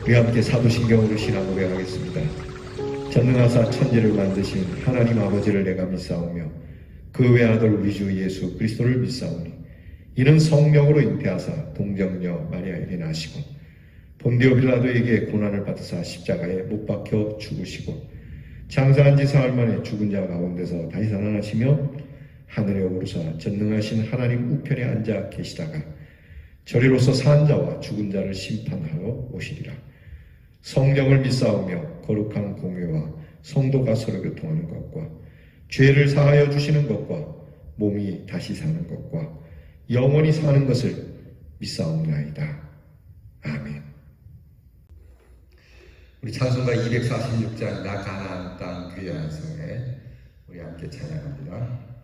우리 함께 사도신경으로 신앙 고백하겠습니다. 전능하사 천지를 만드신 하나님 아버지를 내가 믿사오며 그 외아들 우리 주 예수 그리스도를 믿사오니 이는 성령으로 잉태하사 동정녀 마리아에게 나시고 본디오 빌라도에게 고난을 받으사 십자가에 못 박혀 죽으시고 장사한 지 사흘 만에 죽은 자 가운데서 다시 살아나시며 하늘에 오르사 전능하신 하나님 우편에 앉아 계시다가 저리로서 산 자와 죽은 자를 심판하러 오시리라. 성령을 믿사오며 거룩한 공회와 성도가 서로 교통하는 것과 죄를 사하여 주시는 것과 몸이 다시 사는 것과 영원히 사는 것을 믿사옵나이다. 아멘. 우리 찬송가 246장 나 가나안 땅 귀한 성에 우리 함께 찬양합니다.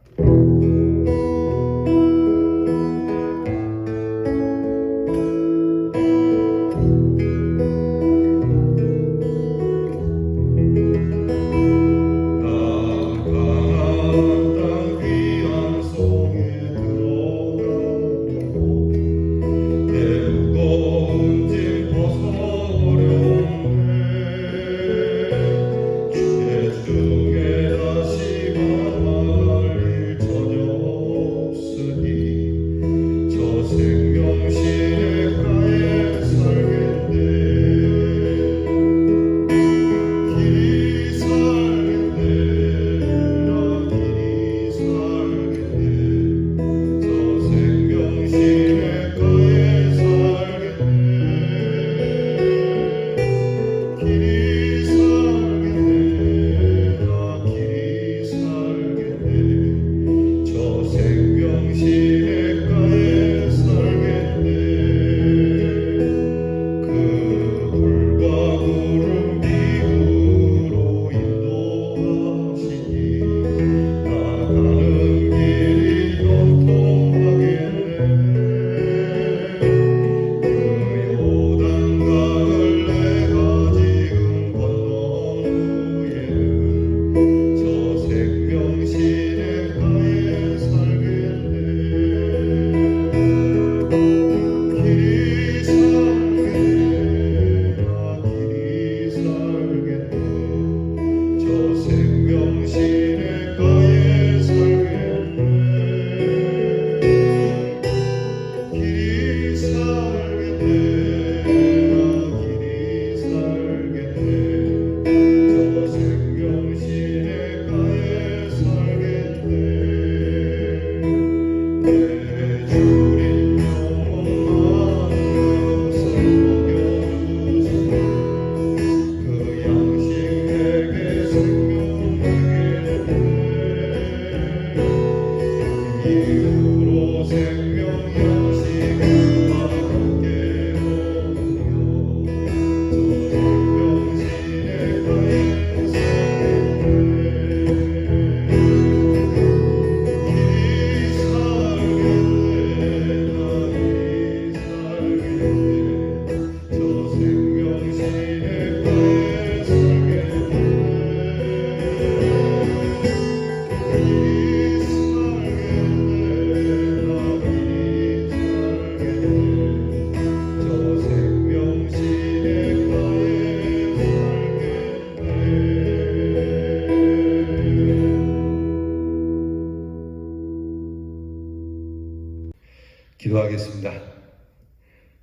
기도하겠습니다.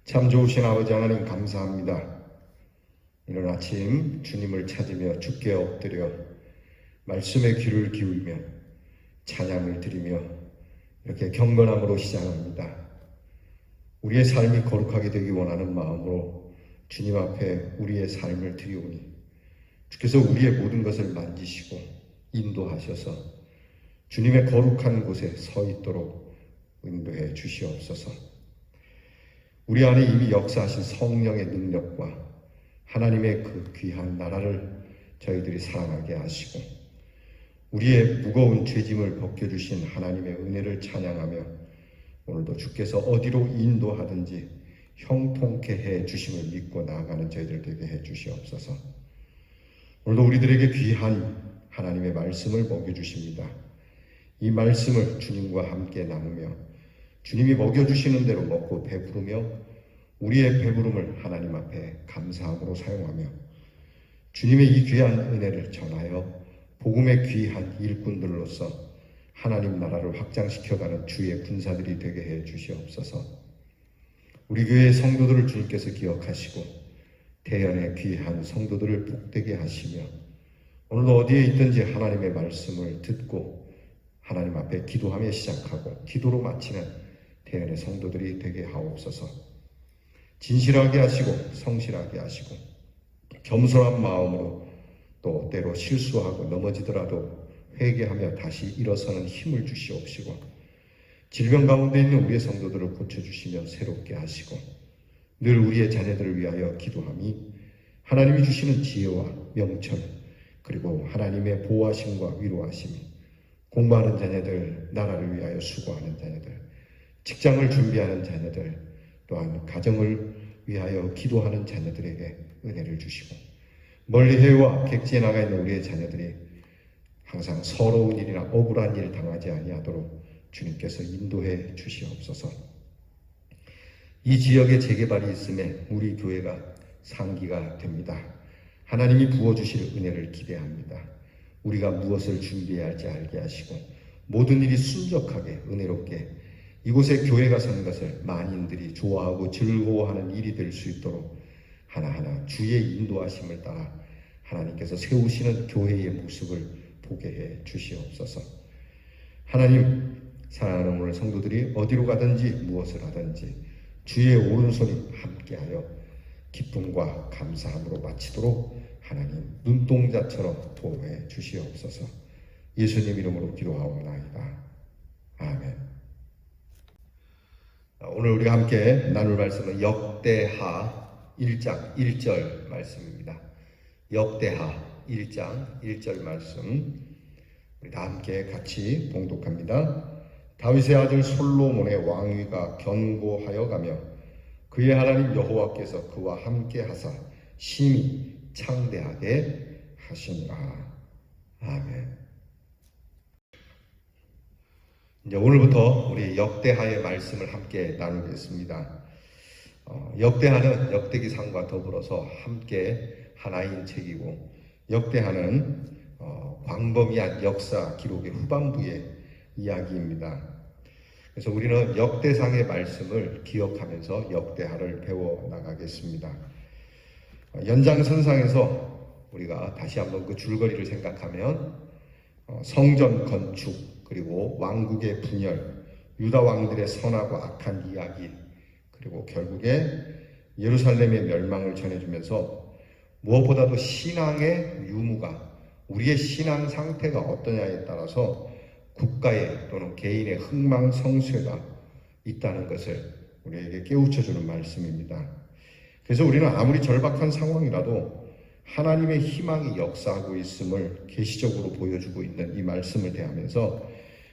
참 좋으신 아버지 하나님 감사합니다. 이런 아침 주님을 찾으며 주께 엎드려 말씀에 귀를 기울이며 찬양을 드리며 이렇게 경건함으로 시작합니다. 우리의 삶이 거룩하게 되기 원하는 마음으로 주님 앞에 우리의 삶을 드리오니 주께서 우리의 모든 것을 만지시고 인도하셔서 주님의 거룩한 곳에 서 있도록 인도해 주시옵소서. 우리 안에 이미 역사하신 성령의 능력과 하나님의 그 귀한 나라를 저희들이 사랑하게 하시고 우리의 무거운 죄짐을 벗겨주신 하나님의 은혜를 찬양하며 오늘도 주께서 어디로 인도하든지 형통케 해 주심을 믿고 나아가는 저희들 되게 해 주시옵소서. 오늘도 우리들에게 귀한 하나님의 말씀을 먹여주십니다. 이 말씀을 주님과 함께 나누며 주님이 먹여주시는 대로 먹고 배부르며 우리의 배부름을 하나님 앞에 감사함으로 사용하며 주님의 이 귀한 은혜를 전하여 복음의 귀한 일꾼들로서 하나님 나라를 확장시켜가는 주의 군사들이 되게 해 주시옵소서. 우리 교회의 성도들을 주님께서 기억하시고 대연의 귀한 성도들을 복되게 하시며 오늘도 어디에 있든지 하나님의 말씀을 듣고 하나님 앞에 기도하며 시작하고 기도로 마치는 대연의 성도들이 되게 하옵소서. 진실하게 하시고 성실하게 하시고 겸손한 마음으로 또 때로 실수하고 넘어지더라도 회개하며 다시 일어서는 힘을 주시옵시고 질병 가운데 있는 우리의 성도들을 고쳐주시며 새롭게 하시고 늘 우리의 자녀들을 위하여 기도함이 하나님이 주시는 지혜와 명철 그리고 하나님의 보호하심과 위로하심이 공부하는 자녀들, 나라를 위하여 수고하는 자녀들, 직장을 준비하는 자녀들, 또한 가정을 위하여 기도하는 자녀들에게 은혜를 주시고 멀리 해외와 객지에 나가 있는 우리의 자녀들이 항상 서러운 일이나 억울한 일 당하지 아니하도록 주님께서 인도해 주시옵소서. 이 지역에 재개발이 있음에 우리 교회가 상기가 됩니다. 하나님이 부어주실 은혜를 기대합니다. 우리가 무엇을 준비해야 할지 알게 하시고 모든 일이 순적하게 은혜롭게 이곳에 교회가 서는 것을 만인들이 좋아하고 즐거워하는 일이 될 수 있도록 하나하나 주의 인도하심을 따라 하나님께서 세우시는 교회의 모습을 보게 해 주시옵소서. 하나님, 사랑하는 오늘 성도들이 어디로 가든지 무엇을 하든지 주의 오른손이 함께하여 기쁨과 감사함으로 마치도록 하나님 눈동자처럼 보호해 주시옵소서. 예수님 이름으로 기도하옵나이다. 아멘. 오늘 우리가 함께 나눌 말씀은 역대하 1장 1절 말씀입니다. 역대하 1장 1절 말씀 우리 다 함께 같이 봉독합니다. 다윗의 아들 솔로몬의 왕위가 견고하여 가며 그의 하나님 여호와께서 그와 함께 하사 심히 창대하게 하시니라. 아멘. 이제 오늘부터 우리 역대하의 말씀을 함께 나누겠습니다. 역대하는 역대기상과 더불어서 함께 하나인 책이고 역대하는 광범위한 역사 기록의 후반부의 이야기입니다. 그래서 우리는 역대상의 말씀을 기억하면서 역대하를 배워 나가겠습니다. 연장선상에서 우리가 다시 한번 그 줄거리를 생각하면 성전 건축 그리고 왕국의 분열, 유다 왕들의 선하고 악한 이야기 그리고 결국에 예루살렘의 멸망을 전해주면서 무엇보다도 신앙의 유무가 우리의 신앙 상태가 어떠냐에 따라서 국가의 또는 개인의 흥망성쇠가 있다는 것을 우리에게 깨우쳐주는 말씀입니다. 그래서 우리는 아무리 절박한 상황이라도 하나님의 희망이 역사하고 있음을 계시적으로 보여주고 있는 이 말씀을 대하면서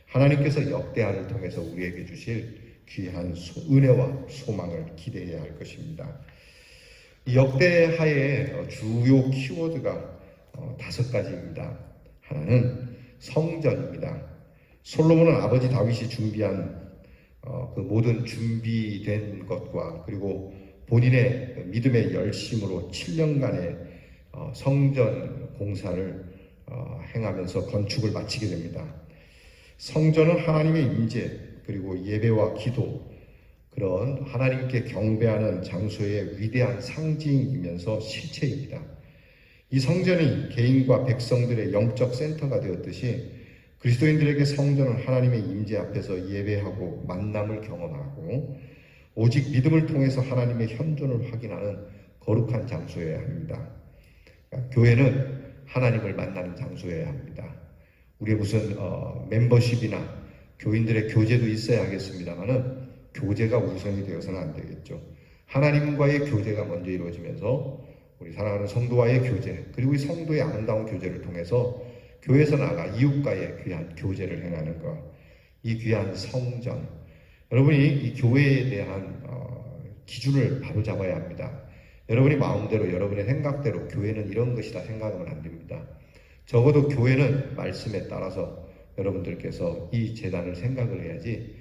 하나님께서 역대하를 통해서 우리에게 주실 귀한 은혜와 소망을 기대해야 할 것입니다. 이 역대하의 주요 키워드가 5가지입니다. 하나는 성전입니다. 솔로몬은 아버지 다윗이 준비한 그 모든 준비된 것과 그리고 본인의 믿음의 열심으로 7년간의 성전 공사를 행하면서 건축을 마치게 됩니다. 성전은 하나님의 임재 그리고 예배와 기도 그런 하나님께 경배하는 장소의 위대한 상징이면서 실체입니다. 이 성전이 개인과 백성들의 영적 센터가 되었듯이 그리스도인들에게 성전은 하나님의 임재 앞에서 예배하고 만남을 경험하고 오직 믿음을 통해서 하나님의 현존을 확인하는 거룩한 장소여야 합니다. 교회는 하나님을 만나는 장소여야 합니다. 우리의 무슨 멤버십이나 교인들의 교제도 있어야 하겠습니다만은 교제가 우선이 되어서는 안 되겠죠. 하나님과의 교제가 먼저 이루어지면서 우리 사랑하는 성도와의 교제 그리고 이 성도의 아름다운 교제를 통해서 교회에서 나아가 이웃과의 귀한 교제를 행하는 것, 이 귀한 성전. 여러분이 이 교회에 대한 기준을 바로 잡아야 합니다. 여러분이 마음대로 여러분의 생각대로 교회는 이런 것이다 생각하면 안 됩니다. 적어도 교회는 말씀에 따라서 여러분들께서 이 재단을 생각을 해야지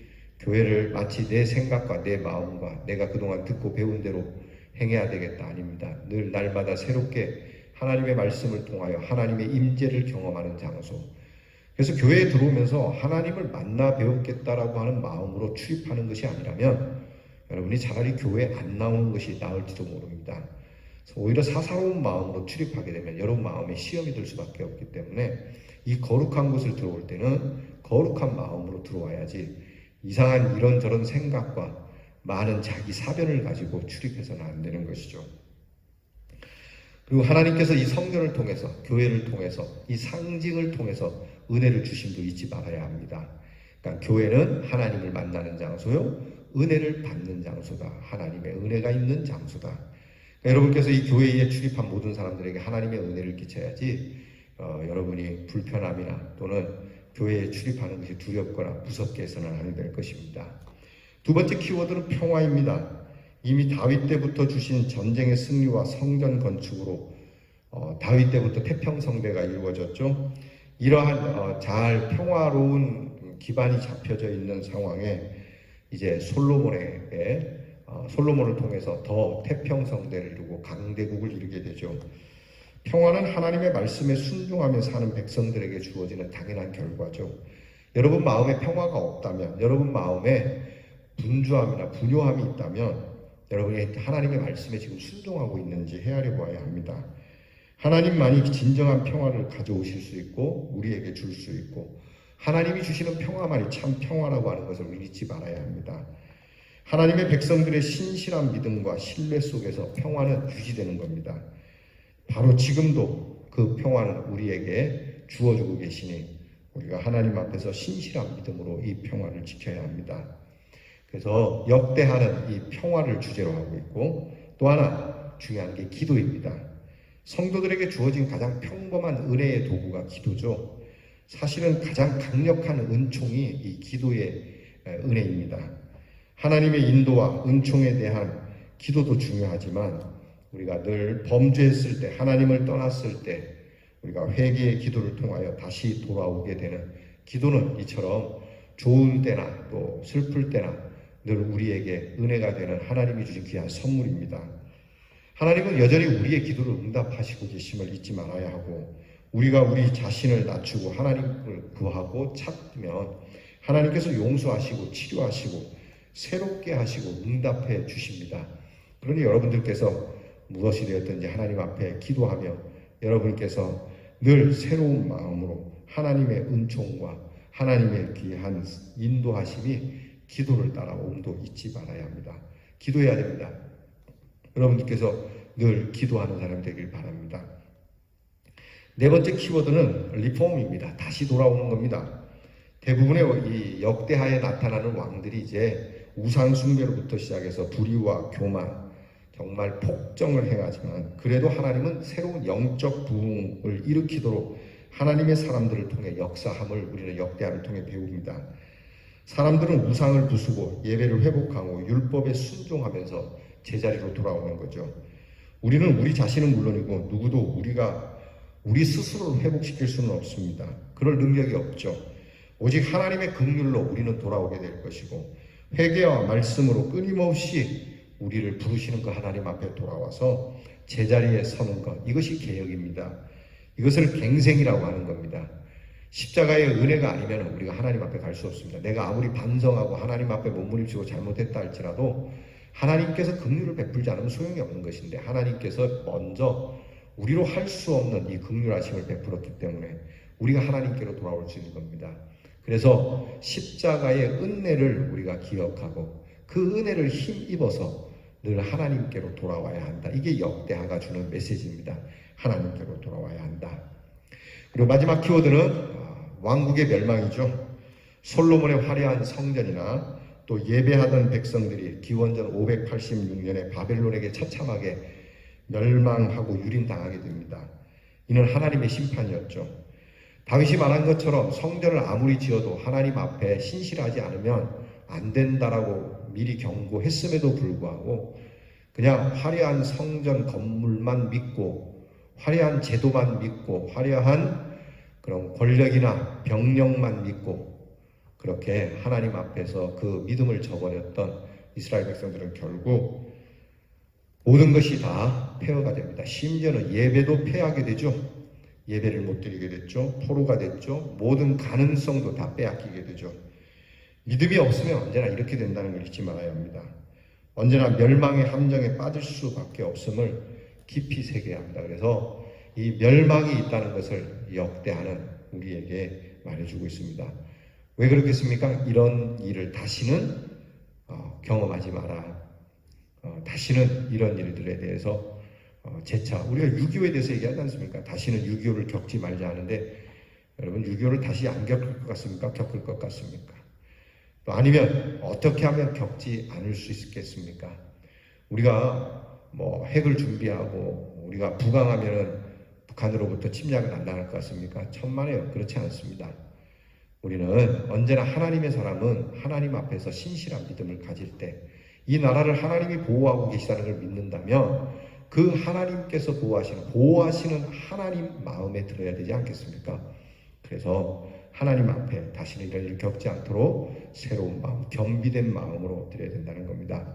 교회를 마치 내 생각과 내 마음과 내가 그동안 듣고 배운 대로 행해야 되겠다 아닙니다. 늘 날마다 새롭게 하나님의 말씀을 통하여 하나님의 임재를 경험하는 장소. 그래서 교회에 들어오면서 하나님을 만나 배웠겠다라고 하는 마음으로 출입하는 것이 아니라면 여러분이 차라리 교회에 안 나오는 것이 나을지도 모릅니다. 오히려 사사로운 마음으로 출입하게 되면 여러분 마음에 시험이 들 수밖에 없기 때문에 이 거룩한 곳을 들어올 때는 거룩한 마음으로 들어와야지 이상한 이런저런 생각과 많은 자기 사변을 가지고 출입해서는 안 되는 것이죠. 그리고 하나님께서 이 성전을 통해서, 교회를 통해서, 이 상징을 통해서 은혜를 주심도 잊지 말아야 합니다. 그러니까 교회는 하나님을 만나는 장소요, 은혜를 받는 장소다. 하나님의 은혜가 있는 장소다. 그러니까 여러분께서 이 교회에 출입한 모든 사람들에게 하나님의 은혜를 끼쳐야지 여러분이 불편함이나 또는 교회에 출입하는 것이 두렵거나 무섭게 해서는 안 될 것입니다. 두 번째 키워드는 평화입니다. 이미 다윗 때부터 주신 전쟁의 승리와 성전 건축으로 다윗 때부터 태평성대가 이루어졌죠. 이러한 잘 평화로운 기반이 잡혀져 있는 상황에 이제 솔로몬을 통해서 더 태평성대를 이루고 강대국을 이루게 되죠. 평화는 하나님의 말씀에 순종하며 사는 백성들에게 주어지는 당연한 결과죠. 여러분 마음에 평화가 없다면, 여러분 마음에 분주함이나 분요함이 있다면 여러분이 하나님의 말씀에 지금 순종하고 있는지 헤아려 보아야 합니다. 하나님만이 진정한 평화를 가져오실 수 있고 우리에게 줄 수 있고 하나님이 주시는 평화만이 참 평화라고 하는 것을 잊지 말아야 합니다. 하나님의 백성들의 신실한 믿음과 신뢰 속에서 평화는 유지되는 겁니다. 바로 지금도 그 평화는 우리에게 주어주고 계시니 우리가 하나님 앞에서 신실한 믿음으로 이 평화를 지켜야 합니다. 그래서 역대하는 이 평화를 주제로 하고 있고 또 하나 중요한 게 기도입니다. 성도들에게 주어진 가장 평범한 은혜의 도구가 기도죠. 사실은 가장 강력한 은총이 이 기도의 은혜입니다. 하나님의 인도와 은총에 대한 기도도 중요하지만 우리가 늘 범죄했을 때, 하나님을 떠났을 때 우리가 회개의 기도를 통하여 다시 돌아오게 되는 기도는 이처럼 좋은 때나 또 슬플 때나 늘 우리에게 은혜가 되는 하나님이 주신 귀한 선물입니다. 하나님은 여전히 우리의 기도를 응답하시고 계심을 잊지 말아야 하고 우리가 우리 자신을 낮추고 하나님을 구하고 찾으면 하나님께서 용서하시고 치료하시고 새롭게 하시고 응답해 주십니다. 그러니 여러분들께서 무엇이 되었든지 하나님 앞에 기도하며 여러분께서 늘 새로운 마음으로 하나님의 은총과 하나님의 귀한 인도하심이 기도를 따라옴도 잊지 말아야 합니다. 기도해야 됩니다. 여러분들께서 늘 기도하는 사람이 되길 바랍니다. 네 번째 키워드는 리폼입니다. 다시 돌아오는 겁니다. 대부분의 이 역대하에 나타나는 왕들이 이제 우상 숭배로부터 시작해서 불의와 교만, 정말 폭정을 행하지만 그래도 하나님은 새로운 영적 부흥을 일으키도록 하나님의 사람들을 통해 역사함을 우리는 역대하를 통해 배웁니다. 사람들은 우상을 부수고 예배를 회복하고 율법에 순종하면서 제자리로 돌아오는 거죠. 우리는 우리 자신은 물론이고 누구도 우리 스스로를 회복시킬 수는 없습니다. 그럴 능력이 없죠. 오직 하나님의 긍휼로 우리는 돌아오게 될 것이고 회개와 말씀으로 끊임없이 우리를 부르시는 그 하나님 앞에 돌아와서 제자리에 서는 것, 이것이 개혁입니다. 이것을 갱생이라고 하는 겁니다. 십자가의 은혜가 아니면 우리가 하나님 앞에 갈 수 없습니다. 내가 아무리 반성하고 하나님 앞에 몸부림치고 잘못했다 할지라도 하나님께서 긍휼을 베풀지 않으면 소용이 없는 것인데 하나님께서 먼저 우리로 할 수 없는 이 긍휼하심을 베풀었기 때문에 우리가 하나님께로 돌아올 수 있는 겁니다. 그래서 십자가의 은혜를 우리가 기억하고 그 은혜를 힘입어서 늘 하나님께로 돌아와야 한다. 이게 역대하가 주는 메시지입니다. 하나님께로 돌아와야 한다. 그리고 마지막 키워드는 왕국의 멸망이죠. 솔로몬의 화려한 성전이나 또 예배하던 백성들이 기원전 586년에 바벨론에게 처참하게 멸망하고 유린당하게 됩니다. 이는 하나님의 심판이었죠. 다윗이 말한 것처럼 성전을 아무리 지어도 하나님 앞에 신실하지 않으면 안 된다라고 미리 경고했음에도 불구하고 그냥 화려한 성전 건물만 믿고 화려한 제도만 믿고 화려한 그런 권력이나 병력만 믿고 그렇게 하나님 앞에서 그 믿음을 저버렸던 이스라엘 백성들은 결국 모든 것이 다 폐허가 됩니다. 심지어는 예배도 폐하게 되죠. 예배를 못 드리게 됐죠. 포로가 됐죠. 모든 가능성도 다 빼앗기게 되죠. 믿음이 없으면 언제나 이렇게 된다는 걸 잊지 말아야 합니다. 언제나 멸망의 함정에 빠질 수밖에 없음을 깊이 새겨야 합니다. 그래서 이 멸망이 있다는 것을 역대하는 우리에게 말해주고 있습니다. 왜 그렇겠습니까? 이런 일을 다시는 경험하지 마라. 다시는 이런 일들에 대해서 재차 우리가 6.25에 대해서 얘기하지 않습니까? 다시는 6.25를 겪지 말자 하는데 여러분 6.25를 다시 안 겪을 것 같습니까? 겪을 것 같습니까? 또 아니면 어떻게 하면 겪지 않을 수 있겠습니까? 우리가 뭐 핵을 준비하고 우리가 부강하면은 북한으로부터 침략은 안 당할 것 같습니까? 천만에요. 그렇지 않습니다. 우리는 언제나 하나님의 사람은 하나님 앞에서 신실한 믿음을 가질 때 이 나라를 하나님이 보호하고 계시다는 걸 믿는다면 그 하나님께서 보호하시는 하나님 마음에 들어야 되지 않겠습니까? 그래서 하나님 앞에 다시는 이런 일을 겪지 않도록 새로운 마음, 겸비된 마음으로 엎드려야 된다는 겁니다.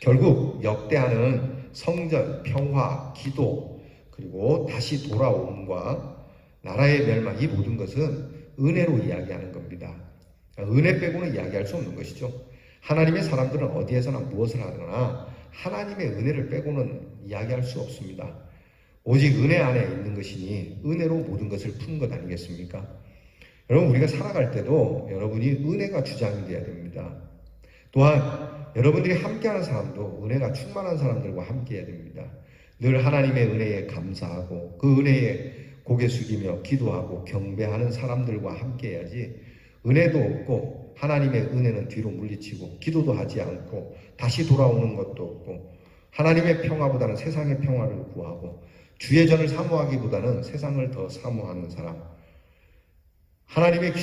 결국 역대하는 성전, 평화, 기도, 그리고 다시 돌아옴과 나라의 멸망, 이 모든 것은 은혜로 이야기하는 겁니다. 은혜 빼고는 이야기할 수 없는 것이죠. 하나님의 사람들은 어디에서나 무엇을 하거나 하나님의 은혜를 빼고는 이야기할 수 없습니다. 오직 은혜 안에 있는 것이니 은혜로 모든 것을 푼 것 아니겠습니까? 여러분, 우리가 살아갈 때도 여러분이 은혜가 주장이 되어야 됩니다. 또한 여러분들이 함께하는 사람도 은혜가 충만한 사람들과 함께해야 됩니다. 늘 하나님의 은혜에 감사하고 그 은혜에 고개 숙이며 기도하고 경배하는 사람들과 함께해야지 은혜도 없고 하나님의 은혜는 뒤로 물리치고 기도도 하지 않고 다시 돌아오는 것도 없고 하나님의 평화보다는 세상의 평화를 구하고 주의 전을 사모하기보다는 세상을 더 사모하는 사람, 하나님의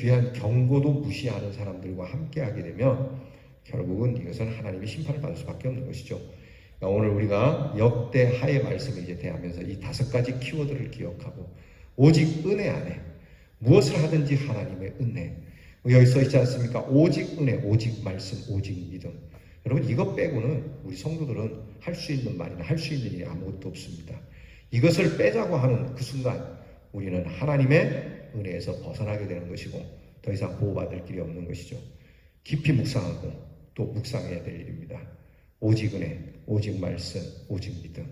귀한 경고도 무시하는 사람들과 함께하게 되면 결국은 이것은 하나님의 심판을 받을 수밖에 없는 것이죠. 오늘 우리가 역대하의 말씀을 이제 대하면서 이 5가지 키워드를 기억하고 오직 은혜 안에 무엇을 하든지 하나님의 은혜, 여기 써 있지 않습니까? 오직 은혜, 오직 말씀, 오직 믿음. 여러분, 이것 빼고는 우리 성도들은 할 수 있는 말이나 할 수 있는 일이 아무것도 없습니다. 이것을 빼자고 하는 그 순간 우리는 하나님의 은혜에서 벗어나게 되는 것이고 더 이상 보호받을 길이 없는 것이죠. 깊이 묵상하고 또 묵상해야 될 일입니다. 오직 은혜, 오직 말씀, 오직 믿음.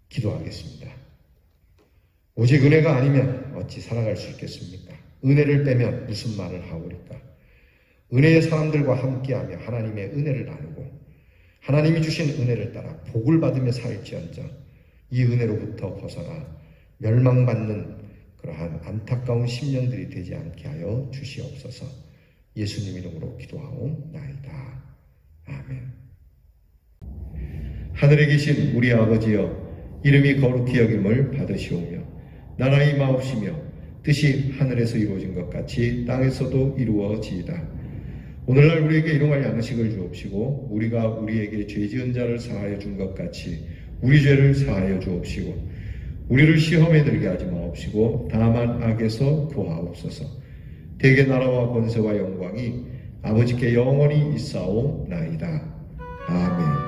기도하겠습니다. 오직 은혜가 아니면 어찌 살아갈 수 있겠습니까? 은혜를 빼면 무슨 말을 하오리까? 은혜의 사람들과 함께하며 하나님의 은혜를 나누고 하나님이 주신 은혜를 따라 복을 받으며 살지언정 이 은혜로부터 벗어나 멸망받는 그러한 안타까운 심령들이 되지 않게 하여 주시옵소서. 예수님 이름으로 기도하옵나이다. 아멘. 하늘에 계신 우리 아버지여, 이름이 거룩히 여김을 받으시오며 나라의 마옵시며 뜻이 하늘에서 이루어진 것 같이 땅에서도 이루어지이다. 오늘날 우리에게 일용할 양식을 주옵시고 우리가 우리에게 죄 지은 자를 사하여 준 것 같이 우리 죄를 사하여 주옵시고 우리를 시험에 들게 하지 마옵시고 다만 악에서 구하옵소서. 대개 나라와 권세와 영광이 아버지께 영원히 있사오나이다. 아멘.